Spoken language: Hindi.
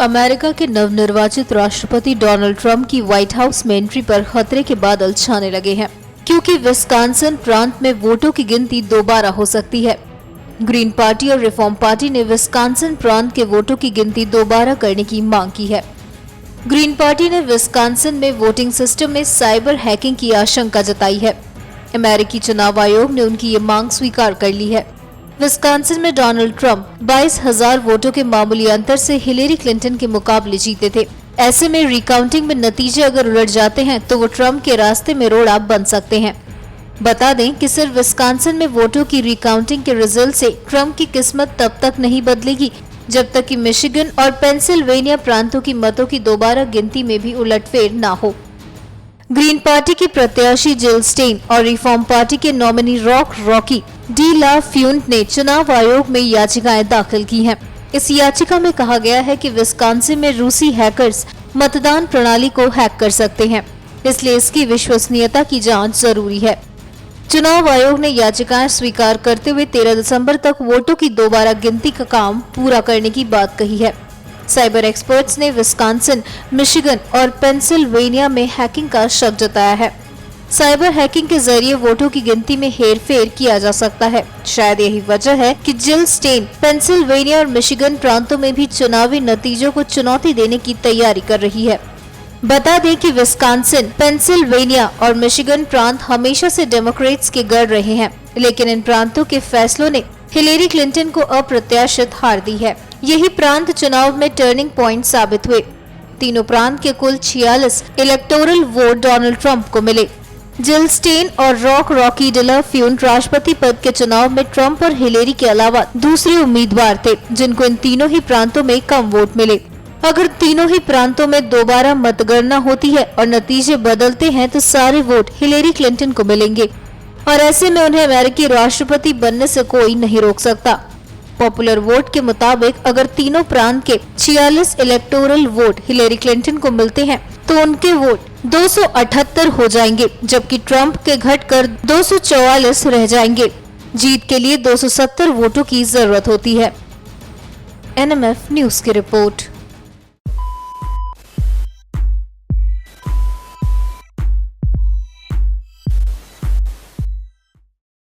अमेरिका के नवनिर्वाचित राष्ट्रपति डोनाल्ड ट्रंप की व्हाइट हाउस में एंट्री पर खतरे के बादल छाने लगे हैं, क्योंकि विस्कॉन्सिन प्रांत में वोटों की गिनती दोबारा हो सकती है। ग्रीन पार्टी और रिफॉर्म पार्टी ने विस्कॉन्सिन प्रांत के वोटों की गिनती दोबारा करने की मांग की है। ग्रीन पार्टी ने विस्कॉन्सिन में वोटिंग सिस्टम में साइबर हैकिंग की आशंका जताई है। अमेरिकी चुनाव आयोग ने उनकी ये मांग स्वीकार कर ली है। विस्कॉन्सिन में डोनाल्ड ट्रंप 22,000 वोटों के मामूली अंतर से हिलेरी क्लिंटन के मुकाबले जीते थे। ऐसे में रिकाउंटिंग में नतीजे अगर उलट जाते हैं तो वो ट्रंप के रास्ते में रोड़ा बन सकते हैं। बता दें कि सिर्फ विस्कॉन्सिन में वोटों की रिकाउंटिंग के रिजल्ट से ट्रंप की किस्मत तब तक नहीं बदलेगी जब तक कि मिशिगन और पेंसिल्वेनिया प्रांतों की मतों की दोबारा गिनती में भी उलटफेर ना हो। ग्रीन पार्टी की प्रत्याशी जिल स्टेन और रिफॉर्म पार्टी के नॉमिनी रॉकी डी ला फ्यूंट ने चुनाव आयोग में याचिकाएं दाखिल की हैं। इस याचिका में कहा गया है कि विस्कॉन्सिन में रूसी हैकर्स मतदान प्रणाली को हैक कर सकते हैं, इसलिए इसकी विश्वसनीयता की जांच जरूरी है। चुनाव आयोग ने याचिकाएं स्वीकार करते हुए 13 दिसंबर तक वोटों की दोबारा गिनती का काम पूरा करने की बात कही है। साइबर एक्सपर्ट्स ने विस्कॉन्सिन, मिशिगन और पेंसिल्वेनिया में हैकिंग का शक जताया है। साइबर हैकिंग के जरिए वोटों की गिनती में हेरफेर किया जा सकता है। शायद यही वजह है कि जिल स्टेन पेंसिल्वेनिया और मिशिगन प्रांतों में भी चुनावी नतीजों को चुनौती देने की तैयारी कर रही है। बता दें कि विस्कॉन्सिन, पेंसिल्वेनिया और मिशिगन प्रांत हमेशा से डेमोक्रेट्स के गढ़ रहे हैं, लेकिन इन प्रांतों के फैसलों ने हिलेरी क्लिंटन को अप्रत्याशित हार दी है। यही प्रांत चुनाव में टर्निंग पॉइंट साबित हुए। तीनों प्रांत के कुल 46 इलेक्टोरल वोट डोनाल्ड ट्रंप को मिले। जिल स्टेन और रॉकी डी ला फ्यूंट राष्ट्रपति पद के चुनाव में ट्रंप और हिलेरी के अलावा दूसरे उम्मीदवार थे, जिनको इन तीनों ही प्रांतों में कम वोट मिले। अगर तीनों ही प्रांतों में दोबारा मतगणना होती है और नतीजे बदलते हैं तो सारे वोट हिलेरी क्लिंटन को मिलेंगे और ऐसे में उन्हें अमेरिकी राष्ट्रपति बनने से कोई नहीं रोक सकता। पॉपुलर वोट के मुताबिक अगर तीनों प्रांत के 46 इलेक्टोरल वोट हिलेरी क्लिंटन को मिलते हैं तो उनके वोट 278 हो जाएंगे, जबकि ट्रंप के घटकर 244 रह जाएंगे। जीत के लिए 270 वोटों की जरूरत होती है। NMF न्यूज की रिपोर्ट।